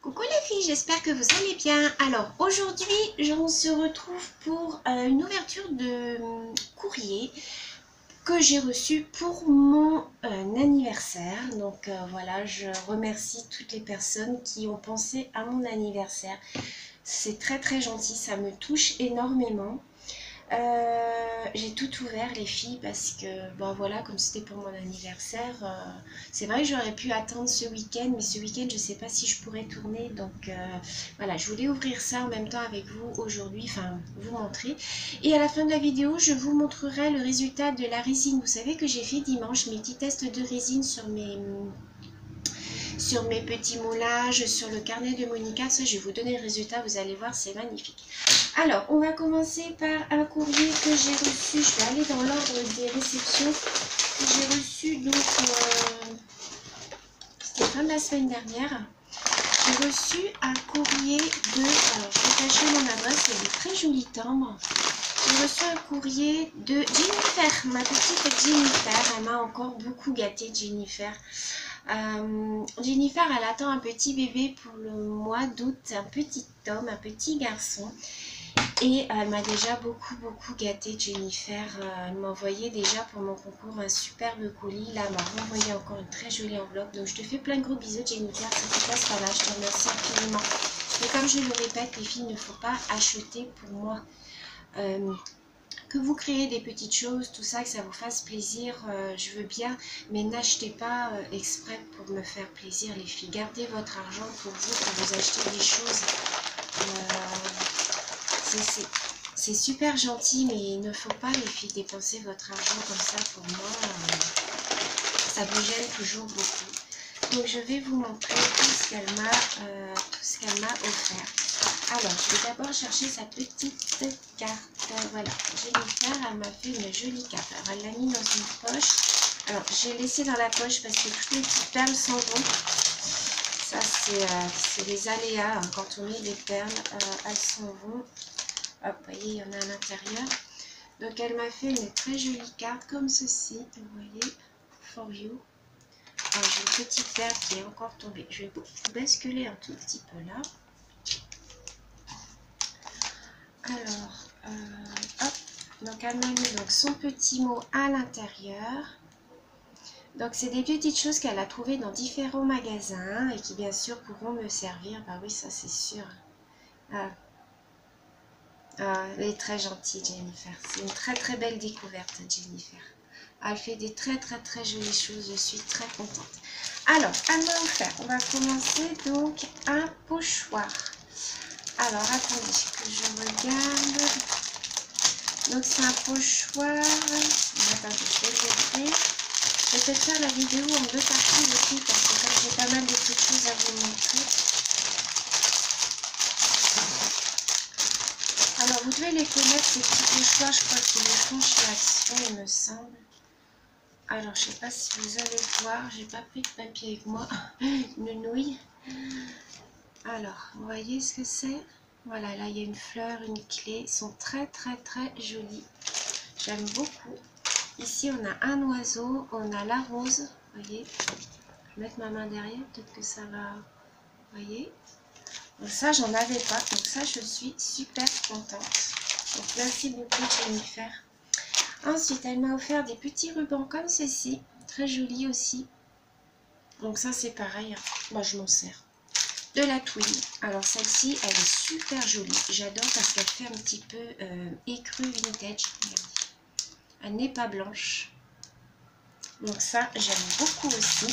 Coucou les filles, j'espère que vous allez bien. Alors aujourd'hui, on se retrouve pour une ouverture de courrier que j'ai reçu pour mon anniversaire. Donc voilà, je remercie toutes les personnes qui ont pensé à mon anniversaire. C'est très très gentil, ça me touche énormément. J'ai tout ouvert les filles parce que bon voilà, comme c'était pour mon anniversaire, c'est vrai que j'aurais pu attendre ce week-end, mais ce week-end je sais pas si je pourrais tourner, donc voilà, je voulais ouvrir ça en même temps avec vous aujourd'hui, enfin vous montrer. Et à la fin de la vidéo je vous montrerai le résultat de la résine. Vous savez que j'ai fait dimanche mes petits tests de résine sur mes petits moulages, sur le carnet de Monica. Ça, je vais vous donner le résultat, vous allez voir, c'est magnifique. Alors, on va commencer par un courrier que j'ai reçu. Je vais aller dans l'ordre des réceptions que j'ai reçu. Donc, c'était fin de la semaine dernière. J'ai reçu un courrier de... Alors, je vais cacher mon adresse, il y a des très jolis timbres. J'ai reçu un courrier de Jennifer, ma petite Jennifer. Elle m'a encore beaucoup gâtée, Jennifer. Jennifer, elle attend un petit bébé pour le mois d'août, un petit homme, un petit garçon. Et elle m'a déjà beaucoup gâtée, Jennifer. Elle m'a envoyé déjà pour mon concours un superbe colis. Là, elle m'a renvoyé encore une très jolie enveloppe. Donc, je te fais plein de gros bisous, Jennifer. Si tu passes par là, je te remercie infiniment. Mais comme je le répète, les filles, il ne faut pas acheter pour moi. Que vous créez des petites choses, tout ça, que ça vous fasse plaisir, je veux bien, mais n'achetez pas exprès pour me faire plaisir, les filles. Gardez votre argent pour vous acheter des choses. C'est super gentil, mais il ne faut pas, les filles, dépenser votre argent comme ça. Pour moi, ça vous gêne toujours beaucoup. Donc, je vais vous montrer tout ce qu'elle m'a offert. Alors, je vais d'abord chercher sa petite carte. Voilà, Jennifer, elle m'a fait une jolie carte. Alors, elle l'a mis dans une poche. Alors, j'ai laissé dans la poche parce que toutes les petites perles s'en vont. Ça, c'est les aléas. Hein. Quand on met des perles, elles s'en vont. Hop, vous voyez, il y en a à l'intérieur. Donc, elle m'a fait une très jolie carte comme ceci. Vous voyez, for you. Alors, j'ai une petite perle qui est encore tombée. Je vais vous basculer un tout petit peu là. Alors, hop, donc elle m'a mis donc son petit mot à l'intérieur. Donc c'est des petites choses qu'elle a trouvées dans différents magasins et qui bien sûr pourront me servir. Bah oui, ça c'est sûr. Elle est très gentille, Jennifer. C'est une très belle découverte, Jennifer. Elle fait des très jolies choses. Je suis très contente. Alors, elle m'a offert. On va commencer donc un pochoir. Alors, attendez que je regarde. Donc, c'est un pochoir. Attendez, je vais l'ouvrir. Je vais peut-être faire la vidéo en deux parties aussi parce que comme j'ai pas mal de petites choses à vous montrer. Alors, vous devez les connaître, ces petits pochoirs. Je crois qu'ils les font chez Action, il me semble. Alors, je sais pas si vous allez voir. J'ai pas pris de papier avec moi. Une nouille. Alors, vous voyez ce que c'est? Voilà, là il y a une fleur, une clé. Ils sont très jolis. J'aime beaucoup. Ici on a un oiseau, on a la rose. Vous voyez? Je vais mettre ma main derrière, peut-être que ça va. Vous voyez? Donc ça j'en avais pas. Donc ça je suis super contente. Donc merci beaucoup Jennifer. Ensuite elle m'a offert des petits rubans comme ceci. Très jolis aussi. Donc ça c'est pareil. Moi je m'en sers. De la Twin. Alors celle-ci, elle est super jolie. J'adore parce qu'elle fait un petit peu écru vintage. Regardez. Elle n'est pas blanche. Donc ça, j'aime beaucoup aussi.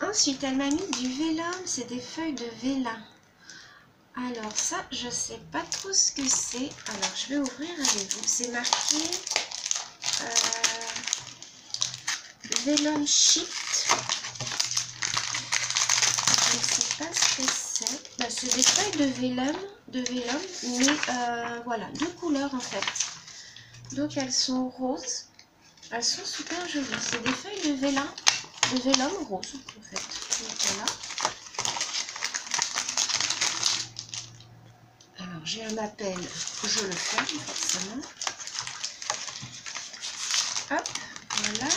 Ensuite, elle m'a mis du vélum. C'est des feuilles de vélin. Alors ça, je sais pas trop ce que c'est. Alors, je vais ouvrir avec vous. C'est marqué vélum sheet. Je ne sais pas ce que c'est. Ben, c'est des feuilles de vélum, mais voilà, deux couleurs en fait. Donc elles sont roses. Elles sont super jolies. C'est des feuilles de vélum rose en fait. Donc voilà. Alors j'ai un appel, je le ferme forcément. Hop, voilà.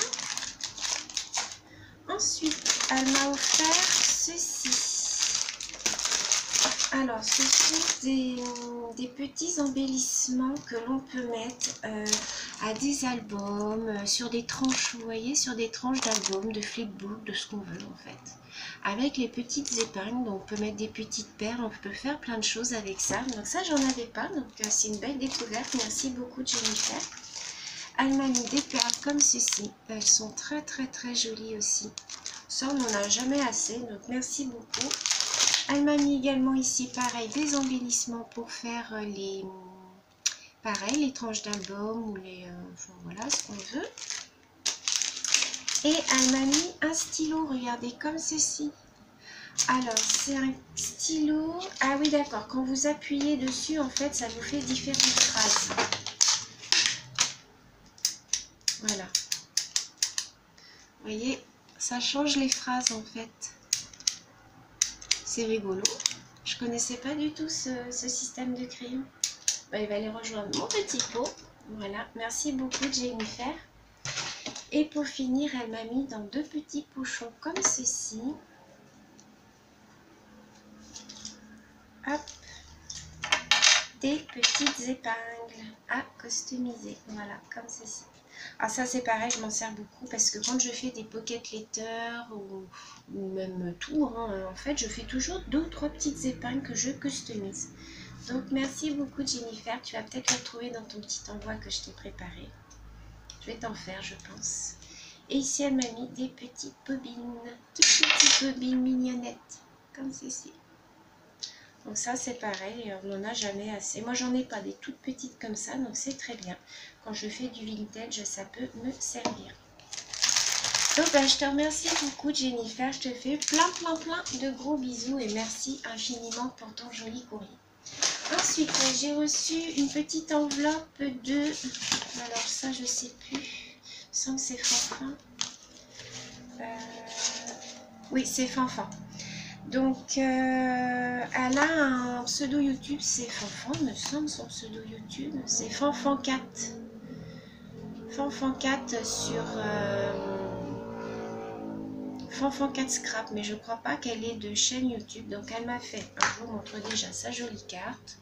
Ensuite, elle m'a offert ceci. Alors, ce sont des petits embellissements que l'on peut mettre à des albums, sur des tranches, vous voyez, sur des tranches d'albums, de flipbook, de ce qu'on veut en fait. Avec les petites épingles, donc on peut mettre des petites perles, on peut faire plein de choses avec ça. Donc ça, j'en avais pas, donc c'est une belle découverte. Merci beaucoup Jennifer. Elle m'a mis des perles comme ceci. Elles sont très très très jolies aussi. Ça, on n'en a jamais assez, donc merci beaucoup. Elle m'a mis également ici, pareil, des embellissements pour faire pareil, les tranches d'album ou les... enfin, voilà, ce qu'on veut. Et elle m'a mis un stylo, regardez, comme ceci. Alors, c'est un stylo... Ah oui, d'accord, quand vous appuyez dessus, en fait, ça vous fait différentes phrases. Voilà. Vous voyez, ça change les phrases, en fait. C'est rigolo. Je connaissais pas du tout ce système de crayon. Ben, il va aller rejoindre mon petit pot. Voilà, merci beaucoup Jennifer. Et pour finir, elle m'a mis dans deux petits pochons comme ceci. Hop, des petites épingles à customiser. Voilà, comme ceci. Alors ça c'est pareil, je m'en sers beaucoup parce que quand je fais des pocket letters ou même tout, hein, en fait je fais toujours 2 ou 3 petites épingles que je customise. Donc merci beaucoup Jennifer, tu vas peut-être le trouver dans ton petit envoi que je t'ai préparé. Je vais t'en faire je pense. Et ici elle m'a mis des petites bobines, toutes petites bobines mignonnettes, comme ceci. Donc ça c'est pareil, on n'en a jamais assez. Moi j'en ai pas des toutes petites comme ça, donc c'est très bien. Quand je fais du vintage, ça peut me servir. Donc ben, je te remercie beaucoup Jennifer, je te fais plein de gros bisous et merci infiniment pour ton joli courrier. Ensuite j'ai reçu une petite enveloppe de... Alors ça je sais plus, il semble que c'est Fanfan. Oui c'est Fanfan. Donc, elle a un pseudo YouTube, c'est Fanfan, me semble son pseudo YouTube, c'est Fanfan4. Fanfan4 sur Fanfan4 Scrap, mais je crois pas qu'elle ait de chaîne YouTube. Donc, elle m'a fait, je vous montre déjà sa jolie carte.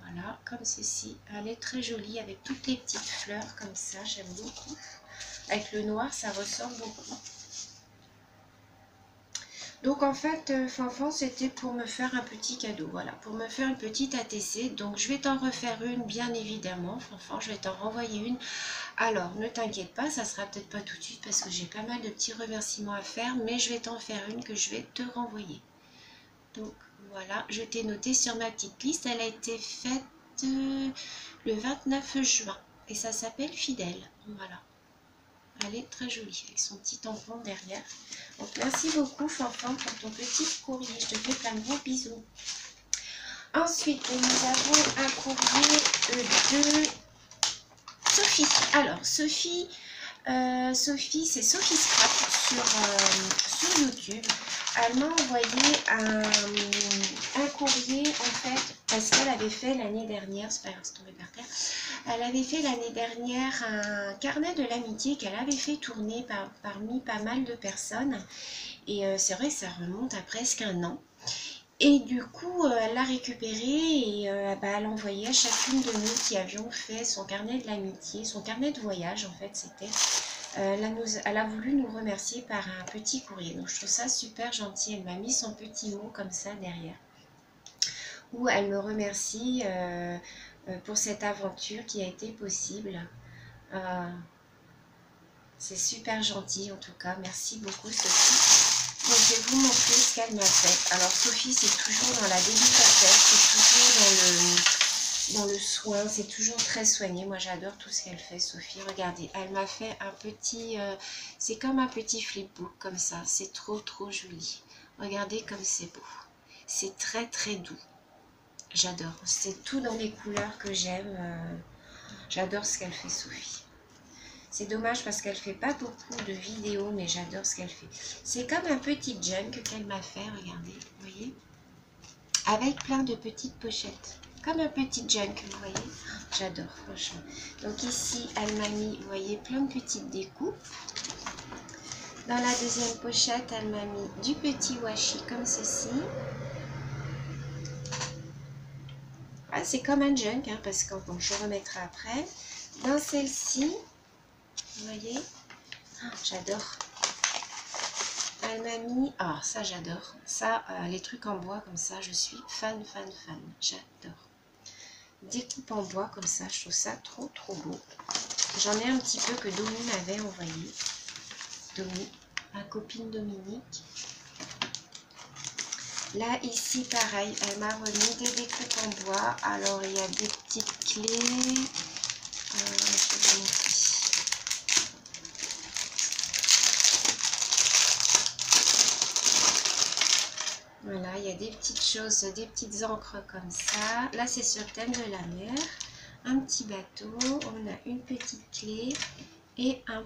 Voilà, comme ceci. Elle est très jolie avec toutes les petites fleurs comme ça, j'aime beaucoup. Avec le noir, ça ressort beaucoup. Donc en fait, Fanfan, c'était pour me faire un petit cadeau, voilà, pour me faire une petite ATC. Donc je vais t'en refaire une, bien évidemment, Fanfan, je vais t'en renvoyer une. Alors, ne t'inquiète pas, ça sera peut-être pas tout de suite parce que j'ai pas mal de petits remerciements à faire, mais je vais t'en faire une que je vais te renvoyer. Donc voilà, je t'ai noté sur ma petite liste, elle a été faite le 29 juin et ça s'appelle Fidèle, voilà. Elle est très jolie avec son petit tampon derrière. Donc merci beaucoup Fanfan pour ton petit courrier. Je te fais plein de gros bisous. Ensuite nous avons un courrier de Sophie. Alors Sophie, c'est Sophie Scrap sur YouTube. Elle m'a envoyé un courrier en fait parce qu'elle avait fait l'année dernière, c'est pas grave, c'est tombé par terre. Elle avait fait l'année dernière un carnet de l'amitié qu'elle avait fait tourner parmi pas mal de personnes. Et c'est vrai que ça remonte à presque 1 an. Et du coup, elle l'a récupéré et elle a envoyé à chacune de nous qui avions fait son carnet de l'amitié, son carnet de voyage en fait c'était. Elle a voulu nous remercier par un petit courrier. Donc je trouve ça super gentil. Elle m'a mis son petit mot comme ça derrière. Où elle me remercie pour cette aventure qui a été possible. C'est super gentil en tout cas. Merci beaucoup Sophie. Donc je vais vous montrer ce qu'elle m'a fait. Alors Sophie, c'est toujours dans la délicatesse, c'est toujours dans le soin, c'est toujours très soigné. Moi j'adore tout ce qu'elle fait Sophie. Regardez, elle m'a fait un petit, c'est comme un petit flipbook comme ça. C'est trop joli. Regardez comme c'est beau. C'est très doux. J'adore. C'est tout dans les couleurs que j'aime. J'adore ce qu'elle fait Sophie. C'est dommage parce qu'elle fait pas beaucoup de vidéos, mais j'adore ce qu'elle fait. C'est comme un petit junk qu'elle m'a fait, regardez, vous voyez, avec plein de petites pochettes. Comme un petit junk, vous voyez. J'adore, franchement. Donc ici, elle m'a mis, vous voyez, plein de petites découpes. Dans la deuxième pochette, elle m'a mis du petit washi comme ceci. Ah, c'est comme un junk, hein, parce que bon, je remettrai après. Dans celle-ci, vous voyez, ah, j'adore. Elle m'a mis, ah ça j'adore, ça les trucs en bois comme ça, je suis fan, j'adore. Découpe en bois comme ça, je trouve ça trop beau. J'en ai un petit peu que Domi m'avait envoyé. Domi, ma copine Dominique. Là, ici, pareil, elle m'a remis des découpes en bois. Alors, il y a des petites clés. Je vais vous montrer. Voilà, il y a des petites choses, des petites encres comme ça. Là, c'est sur le thème de la mer. Un petit bateau, on a une petite clé et un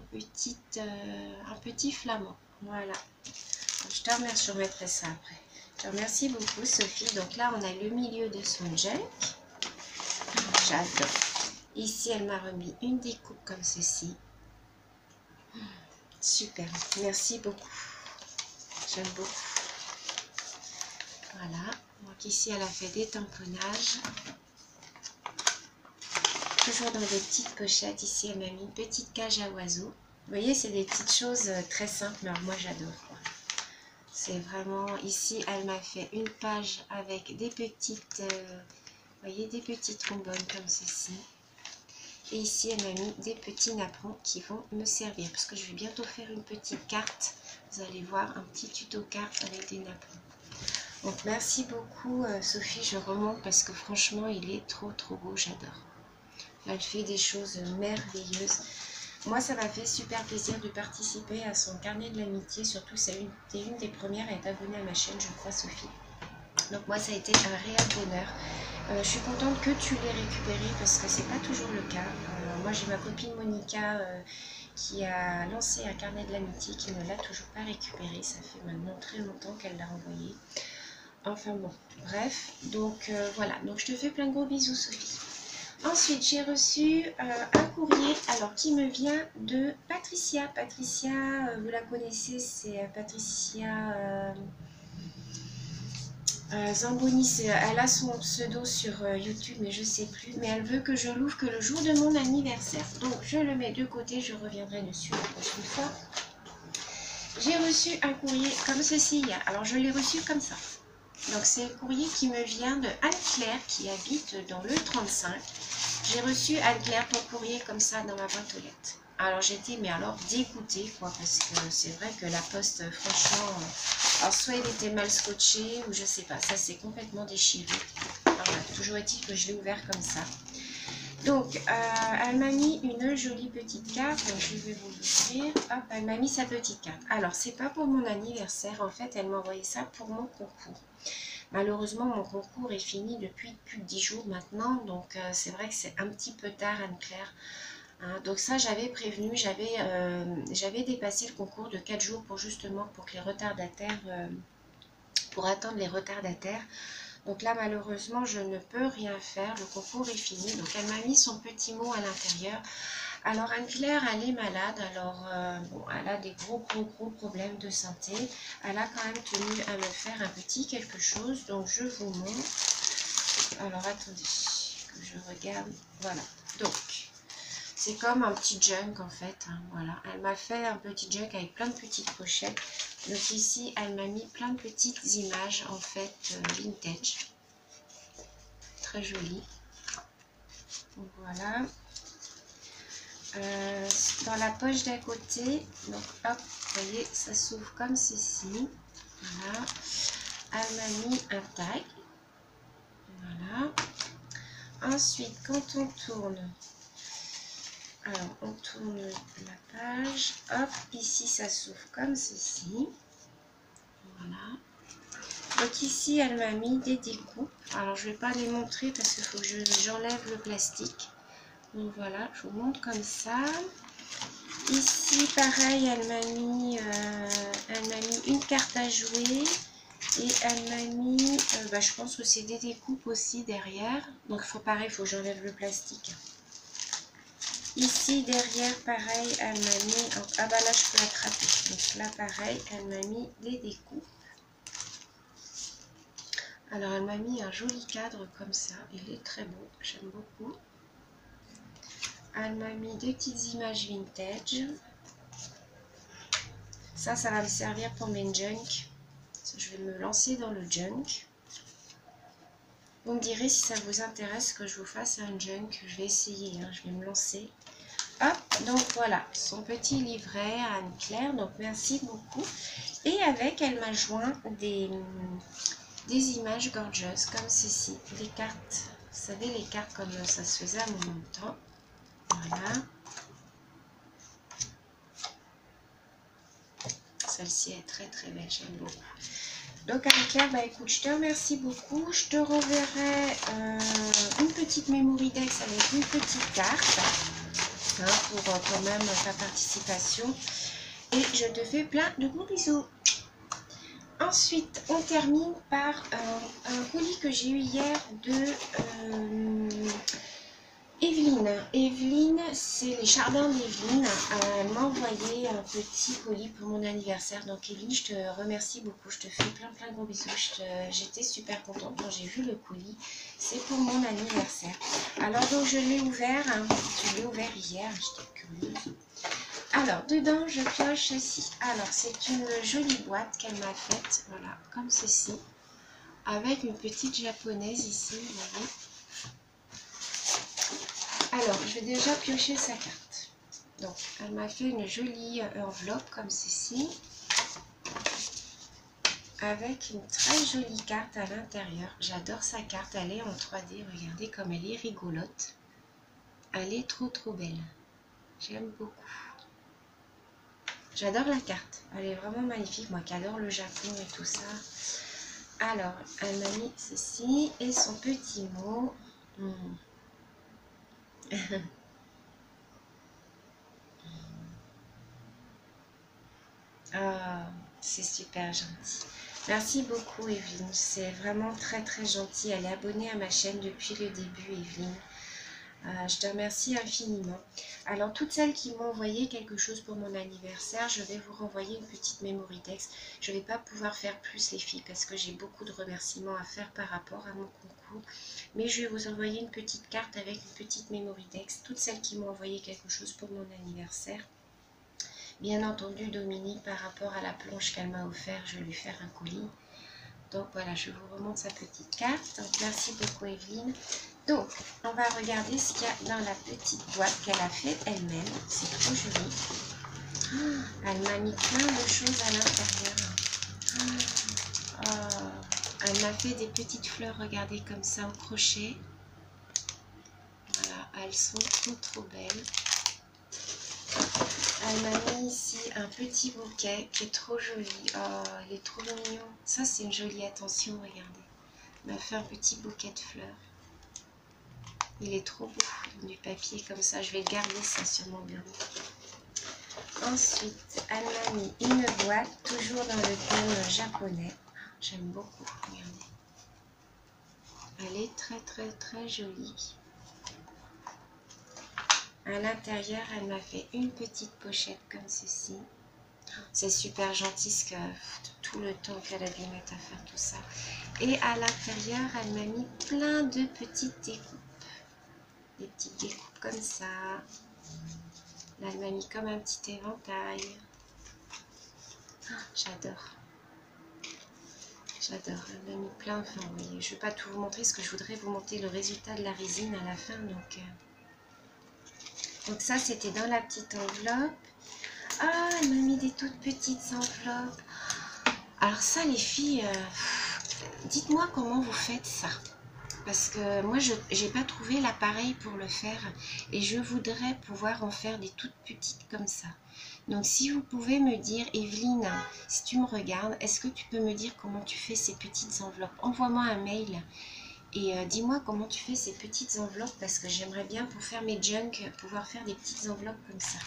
petit flamand. Voilà. Je te remercie, je remettrai ça après. Je te remercie beaucoup, Sophie. Donc là, on a le milieu de son junk. J'adore. Ici, elle m'a remis une découpe comme ceci. Super. Merci beaucoup. J'aime beaucoup. Voilà. Donc ici, elle a fait des tamponnages. Toujours dans des petites pochettes. Ici, elle m'a mis une petite cage à oiseaux. Vous voyez, c'est des petites choses très simples, mais moi, j'adore. C'est vraiment... Ici, elle m'a fait une page avec des petites... vous voyez, des petites trombones comme ceci. Et ici, elle m'a mis des petits napperons qui vont me servir. Parce que je vais bientôt faire une petite carte. Vous allez voir un petit tuto carte avec des napperons. Donc, merci beaucoup, Sophie. Je remonte parce que franchement, il est trop beau. J'adore. Elle fait des choses merveilleuses. Moi, ça m'a fait super plaisir de participer à son carnet de l'amitié. Surtout, c'est une des premières à être abonnée à ma chaîne, je crois, Sophie. Donc, moi, ça a été un réel bonheur. Je suis contente que tu l'aies récupéré parce que c'est pas toujours le cas. Moi, j'ai ma copine Monica qui a lancé un carnet de l'amitié qui ne l'a toujours pas récupéré. Ça fait maintenant très longtemps qu'elle l'a envoyé. Enfin bon, bref. Donc, voilà. Donc, je te fais plein de gros bisous, Sophie. Ensuite, j'ai reçu un courrier alors qui me vient de Patricia. Patricia, vous la connaissez, c'est Patricia Zamboni. Elle a son pseudo sur YouTube, mais je ne sais plus. Mais elle veut que je l'ouvre que le jour de mon anniversaire. Donc, je le mets de côté, je reviendrai dessus la prochaine fois. J'ai reçu un courrier comme ceci hier. Alors, je l'ai reçu comme ça. Donc, c'est le courrier qui me vient de Anne-Claire qui habite dans le 35. J'ai reçu Anne-Claire ton courrier comme ça dans ma boîte aux lettres. Alors j'étais mais alors dégoûtée quoi, parce que c'est vrai que la poste franchement, alors soit elle était mal scotchée ou je sais pas, ça c'est complètement déchiré. Alors, voilà, toujours est-il que je l'ai ouvert comme ça. Donc elle m'a mis une jolie petite carte, donc je vais vous l'ouvrir. Hop, elle m'a mis sa petite carte. Alors c'est pas pour mon anniversaire, en fait elle m'a envoyé ça pour mon concours. Malheureusement, mon concours est fini depuis plus de 10 jours maintenant, donc c'est vrai que c'est un petit peu tard, Anne-Claire. Hein, donc ça, j'avais prévenu, j'avais dépassé le concours de 4 jours pour justement pour que les retardataires, pour attendre les retardataires. Donc là, malheureusement, je ne peux rien faire, le concours est fini. Donc elle m'a mis son petit mot à l'intérieur. Alors Anne-Claire, elle est malade, alors bon, elle a des gros problèmes de santé. Elle a quand même tenu à me faire un petit quelque chose, donc je vous montre. Alors attendez, que je regarde, voilà. Donc, c'est comme un petit junk en fait, hein, voilà. Elle m'a fait un petit junk avec plein de petites pochettes. Donc ici, elle m'a mis plein de petites images en fait vintage. Très jolies. Donc voilà. Dans la poche d'à côté, donc hop, vous voyez, ça s'ouvre comme ceci. Voilà. Elle m'a mis un tag. Voilà. Ensuite, quand on tourne, alors on tourne la page. Hop, ici ça s'ouvre comme ceci. Voilà. Donc ici, elle m'a mis des découpes. Alors je ne vais pas les montrer parce qu'il faut que j'enlève le plastique. Donc voilà, je vous montre comme ça. Ici, pareil, elle m'a mis une carte à jouer et elle m'a mis, je pense que c'est des découpes aussi derrière. Donc, pareil, il faut que j'enlève le plastique. Ici, derrière, pareil, elle m'a mis, ah bah là, je peux l'attraper. Donc là, pareil, elle m'a mis des découpes. Alors elle m'a mis un joli cadre comme ça, il est très beau, j'aime beaucoup. Elle m'a mis des petites images vintage. Ça va me servir pour mes junk. Je vais me lancer dans le junk. Vous me direz si ça vous intéresse que je vous fasse un junk. Je vais essayer, hein, je vais me lancer. Hop, donc voilà, son petit livret à Anne-Claire, donc merci beaucoup. Et avec, elle m'a joint des images gorgeous comme ceci, des cartes. Vous savez, les cartes comme ça se faisait à mon temps. Voilà. Celle-ci est très très belle, j'aime beaucoup. Donc Anne-Claire, bah écoute, je te remercie beaucoup. Je te renverrai une petite memory dex avec une petite carte, hein, pour quand même ta participation. Et je te fais plein de gros bisous. Ensuite, on termine par un colis que j'ai eu hier de Evelyne. Evelyne, c'est les jardins d'Evelyne. Elle m'a envoyé un petit colis pour mon anniversaire. Donc Evelyne, je te remercie beaucoup. Je te fais plein de gros bisous. J'étais super contente quand j'ai vu le colis. C'est pour mon anniversaire. Alors donc je l'ai ouvert. Hein. Je l'ai ouvert hier. J'étais curieuse. Alors dedans je pioche ceci. Alors c'est une jolie boîte qu'elle m'a faite. Voilà, comme ceci. Avec une petite japonaise ici, vous voyez. Alors, je vais déjà piocher sa carte. Donc, elle m'a fait une jolie enveloppe comme ceci. Avec une très jolie carte à l'intérieur. J'adore sa carte, elle est en 3D. Regardez comme elle est rigolote. Elle est trop belle. J'aime beaucoup. J'adore la carte. Elle est vraiment magnifique. Moi qui adore le Japon et tout ça. Alors, elle m'a mis ceci et son petit mot. Ah, c'est super gentil. Merci beaucoup Evelyne, c'est vraiment très gentil. Elle est abonnée à ma chaîne depuis le début Evelyne. Je te remercie infiniment. Alors toutes celles qui m'ont envoyé quelque chose pour mon anniversaire, je vais vous renvoyer une petite memory text. Je ne vais pas pouvoir faire plus les filles parce que j'ai beaucoup de remerciements à faire par rapport à mon concours. Mais je vais vous envoyer une petite carte avec une petite memory text. Toutes celles qui m'ont envoyé quelque chose pour mon anniversaire. Bien entendu, Dominique, par rapport à la planche qu'elle m'a offert, je vais lui faire un colis. Donc voilà, je vous remonte sa petite carte. Donc, merci beaucoup Evelyne. Donc, on va regarder ce qu'il y a dans la petite boîte qu'elle a fait elle-même. C'est trop joli. Oh, elle m'a mis plein de choses à l'intérieur. Oh, elle m'a fait des petites fleurs, regardez, comme ça au crochet. Voilà, elles sont trop belles. Elle m'a mis ici un petit bouquet qui est trop joli. Oh, il est trop mignon. Ça, c'est une jolie attention, regardez. Elle m'a fait un petit bouquet de fleurs. Il est trop beau, du papier comme ça. Je vais garder ça sur mon bureau. Ensuite, elle m'a mis une boîte, toujours dans le thème japonais. J'aime beaucoup, regardez. Elle est très jolie. À l'intérieur, elle m'a fait une petite pochette comme ceci. C'est super gentil ce que tout le temps qu'elle a dû mettre à faire tout ça. Et à l'intérieur, elle m'a mis plein de petites découpes. Des petites découpes comme ça. Là, elle m'a mis comme un petit éventail. J'adore. J'adore. Elle m'a mis plein. Enfin, vous voyez, je ne vais pas tout vous montrer parce que je voudrais vous montrer le résultat de la résine à la fin. Donc ça, c'était dans la petite enveloppe. Ah, elle m'a mis des toutes petites enveloppes. Alors ça, les filles, dites-moi comment vous faites ça. Parce que moi, je n'ai pas trouvé l'appareil pour le faire. Et je voudrais pouvoir en faire des toutes petites comme ça. Donc, si vous pouvez me dire, Evelyne, si tu me regardes, est-ce que tu peux me dire comment tu fais ces petites enveloppes? Envoie-moi un mail. Et dis-moi comment tu fais ces petites enveloppes. Parce que j'aimerais bien, pour faire mes junk, pouvoir faire des petites enveloppes comme ça.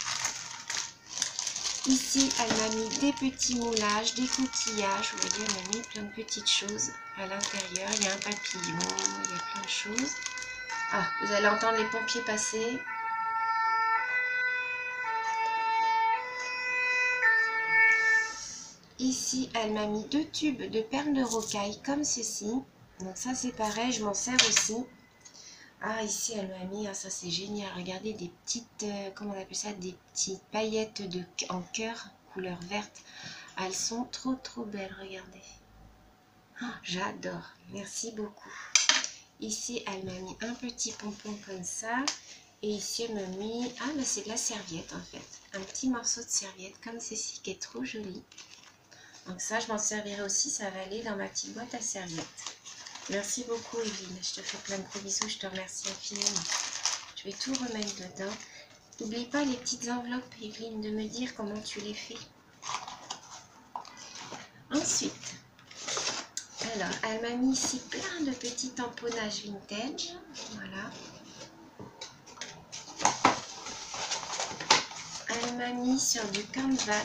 Ici, elle m'a mis des petits moulages, des coquillages. Vous voyez, elle m'a mis plein de petites choses à l'intérieur. Il y a un papillon, il y a plein de choses. Ah, vous allez entendre les pompiers passer. Ici, elle m'a mis 2 tubes de perles de rocaille comme ceci. Donc ça c'est pareil, je m'en sers aussi. Ah ici elle m'a mis, ah, ça c'est génial, regardez des petites, comment on appelle ça, des petites paillettes en cœur, couleur verte. Elles sont trop belles, regardez. Oh, j'adore, merci beaucoup. Ici elle m'a mis un petit pompon comme ça. Et ici elle m'a mis, ah mais c'est de la serviette en fait. Un petit morceau de serviette comme ceci qui est trop joli. Donc ça je m'en servirai aussi, ça va aller dans ma petite boîte à serviettes. Merci beaucoup Evelyne, je te fais plein de gros bisous, je te remercie infiniment. Je vais tout remettre dedans. N'oublie pas les petites enveloppes Evelyne, de me dire comment tu les fais. Ensuite, alors elle m'a mis ici plein de petits tamponnages vintage. Voilà. Elle m'a mis sur du canvas.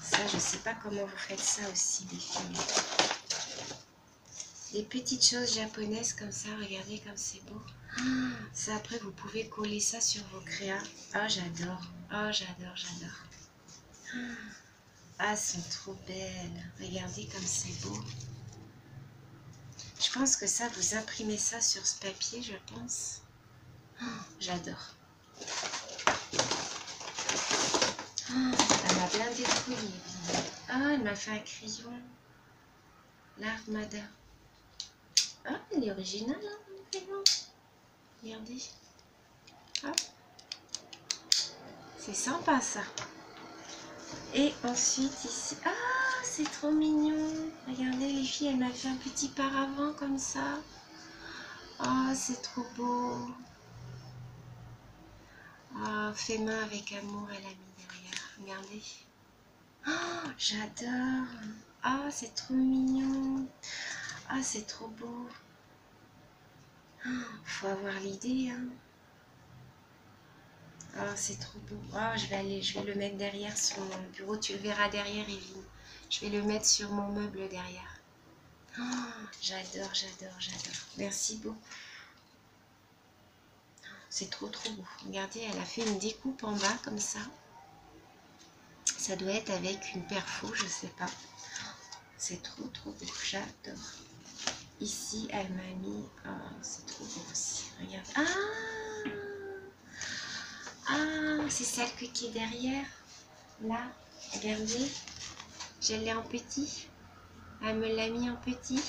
Ça je sais pas comment vous faites ça aussi les filles. Des petites choses japonaises comme ça, regardez comme c'est beau. Ça après vous pouvez coller ça sur vos créas. Oh j'adore, oh j'adore, j'adore. Ah elles sont trop belles, regardez comme c'est beau. Je pense que ça, vous imprimez ça sur ce papier, je pense. J'adore. Elle m'a bien détruit. Ah, elle m'a fait un crayon. L'Armada. Ah, il est original, hein, le crayon. Regardez. Hop. C'est sympa, ça. Et ensuite, ici... Ah, c'est trop mignon. Regardez, les filles, elle m'a fait un petit paravent comme ça. Ah, c'est trop beau. Ah, fait main avec amour, elle a mis derrière. Regardez. Oh, j'adore. Ah, c'est trop mignon. Ah, c'est trop beau. Oh, faut avoir l'idée, hein. Ah, c'est trop beau. Oh, je vais le mettre derrière sur mon bureau. Tu le verras derrière, Evelyne. Je vais le mettre sur mon meuble derrière. Oh, j'adore, j'adore, j'adore. Merci beaucoup. C'est trop beau. Regardez, elle a fait une découpe en bas comme ça. Ça doit être avec une perfo, je sais pas. C'est trop beau. J'adore. Ici, elle m'a mis... Oh, c'est trop beau aussi. Regarde. Ah, c'est celle qui est derrière. Là, regardez. Je l'ai en petit. Elle me l'a mis en petit.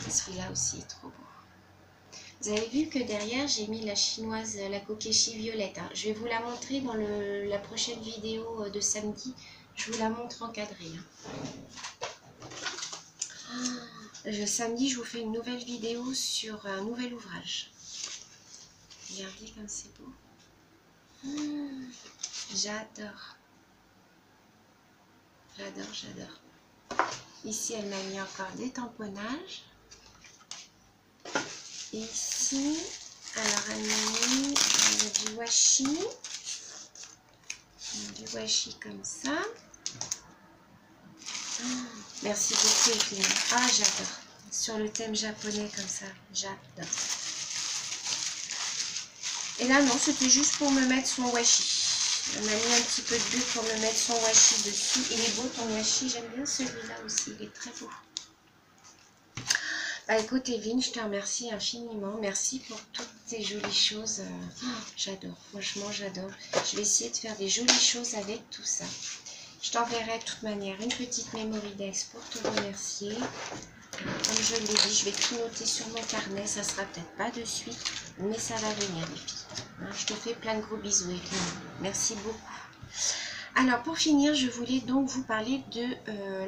Celui-là aussi est trop beau. Vous avez vu que derrière, j'ai mis la chinoise, la Kokeshi violette. Hein. Je vais vous la montrer dans la prochaine vidéo de samedi. Je vous la montre encadrée. Hein. Samedi, je vous fais une nouvelle vidéo sur un nouvel ouvrage. Regardez comme c'est beau. J'adore. J'adore, j'adore. Ici, elle m'a mis encore des tamponnages. Et ici, alors elle m'a mis du washi. Du washi comme ça. Merci beaucoup, Evelyne. Ah, j'adore. Sur le thème japonais comme ça, j'adore. Et là, non, c'était juste pour me mettre son washi. On a mis un petit peu de bulle pour me mettre son washi dessus. Il est beau ton washi, j'aime bien celui-là aussi, il est très beau. Bah écoute Evelyne, je te remercie infiniment. Merci pour toutes ces jolies choses. J'adore, franchement j'adore. Je vais essayer de faire des jolies choses avec tout ça. Je t'enverrai de toute manière une petite Mémoridex pour te remercier. Comme je l'ai dit, je vais tout noter sur mon carnet. Ça sera peut-être pas de suite, mais ça va venir les filles. Je te fais plein de gros bisous Evelyne. Merci beaucoup. Alors pour finir, je voulais donc vous parler de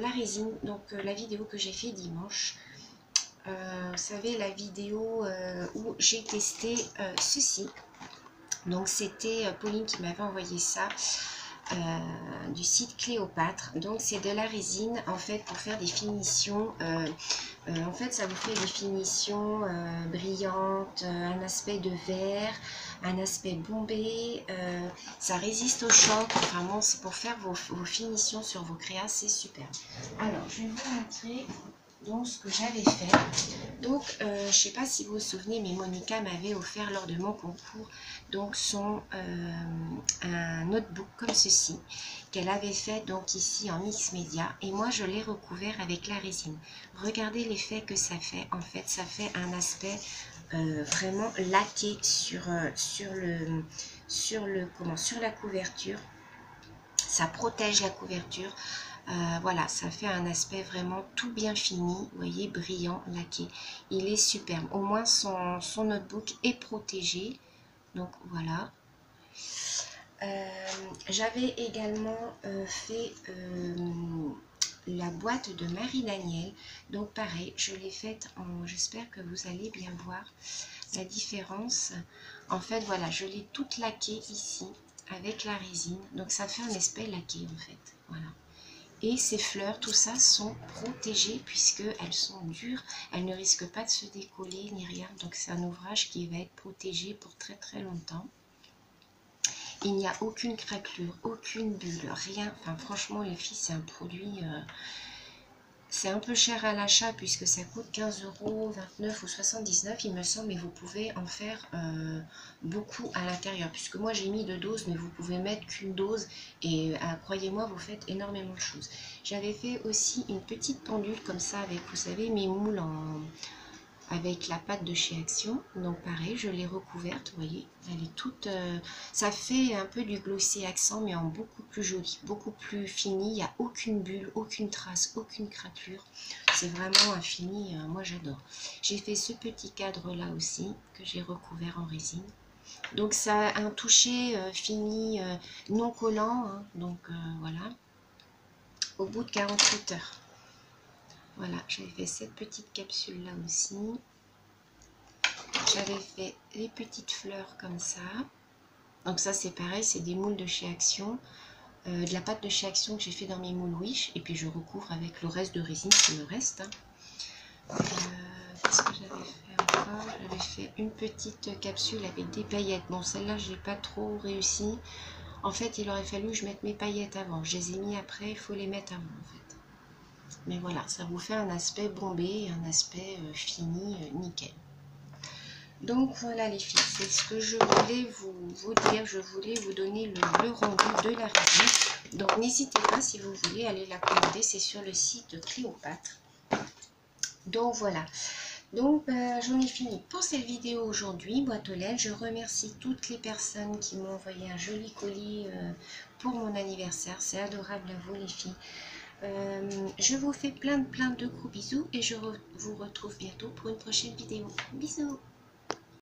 la résine. Donc la vidéo que j'ai fait dimanche. Vous savez la vidéo où j'ai testé ceci. Donc c'était Pauline qui m'avait envoyé ça. Du site Cléopâtre. Donc c'est de la résine en fait pour faire des finitions. En fait ça vous fait des finitions brillantes, un aspect de verre, un aspect bombé. Ça résiste au choc. Enfin bon, c'est pour faire vos finitions sur vos créas, c'est super. Alors je vais vous montrer. Donc ce que j'avais fait, donc je sais pas si vous vous souvenez, mais Monica m'avait offert lors de mon concours donc un notebook comme ceci qu'elle avait fait donc ici en mix média, et moi je l'ai recouvert avec la résine. Regardez l'effet que ça fait. En fait ça fait un aspect vraiment laqué sur la couverture. Ça protège la couverture. Voilà, ça fait un aspect vraiment tout bien fini, vous voyez, brillant, laqué. Il est superbe. Au moins son notebook est protégé. Donc voilà. J'avais également fait la boîte de Marie-Daniel. Donc pareil, je l'ai faite en... J'espère que vous allez bien voir la différence. En fait, voilà, je l'ai toute laquée ici avec la résine. Donc ça fait un aspect laqué en fait. Voilà. Et ces fleurs, tout ça, sont protégées puisqu'elles sont dures. Elles ne risquent pas de se décoller ni rien. Donc c'est un ouvrage qui va être protégé pour très très longtemps. Il n'y a aucune craquelure, aucune bulle, rien. Enfin franchement les filles, c'est un produit... c'est un peu cher à l'achat puisque ça coûte 15 €, 29 ou 79 il me semble, mais vous pouvez en faire beaucoup à l'intérieur. Puisque moi j'ai mis 2 doses, mais vous pouvez mettre qu'une dose et croyez-moi, vous faites énormément de choses. J'avais fait aussi une petite pendule comme ça avec, vous savez, mes moules avec la pâte de chez Action. Donc pareil, je l'ai recouverte, vous voyez, elle est toute... ça fait un peu du glossy accent, mais en beaucoup plus joli, beaucoup plus fini. Il n'y a aucune bulle, aucune trace, aucune craquelure. C'est vraiment un fini, moi j'adore. J'ai fait ce petit cadre là aussi, que j'ai recouvert en résine. Donc ça a un toucher fini, non collant, hein, donc voilà, au bout de 48 heures. Voilà, j'avais fait cette petite capsule là aussi. J'avais fait les petites fleurs comme ça. Donc ça c'est pareil, c'est des moules de chez Action. De la pâte de chez Action que j'ai fait dans mes moules Wish. Et puis je recouvre avec le reste de résine qui me reste. Qu'est-ce que j'avais fait encore? J'avais fait une petite capsule avec des paillettes. Bon, celle-là, j'ai pas trop réussi. En fait, il aurait fallu que je mette mes paillettes avant. Je les ai mis après, il faut les mettre avant en fait. Mais voilà, ça vous fait un aspect bombé, un aspect fini, nickel. Donc voilà les filles, c'est ce que je voulais vous dire. Je voulais vous donner le rendu de la résine. Donc n'hésitez pas, si vous voulez aller la commander, c'est sur le site Cléopâtre. Donc voilà. Donc j'en ai fini pour cette vidéo aujourd'hui, boîte aux lettres. Je remercie toutes les personnes qui m'ont envoyé un joli colis pour mon anniversaire. C'est adorable à vous les filles. Je vous fais plein de gros bisous et je vous retrouve bientôt pour une prochaine vidéo. Bisous.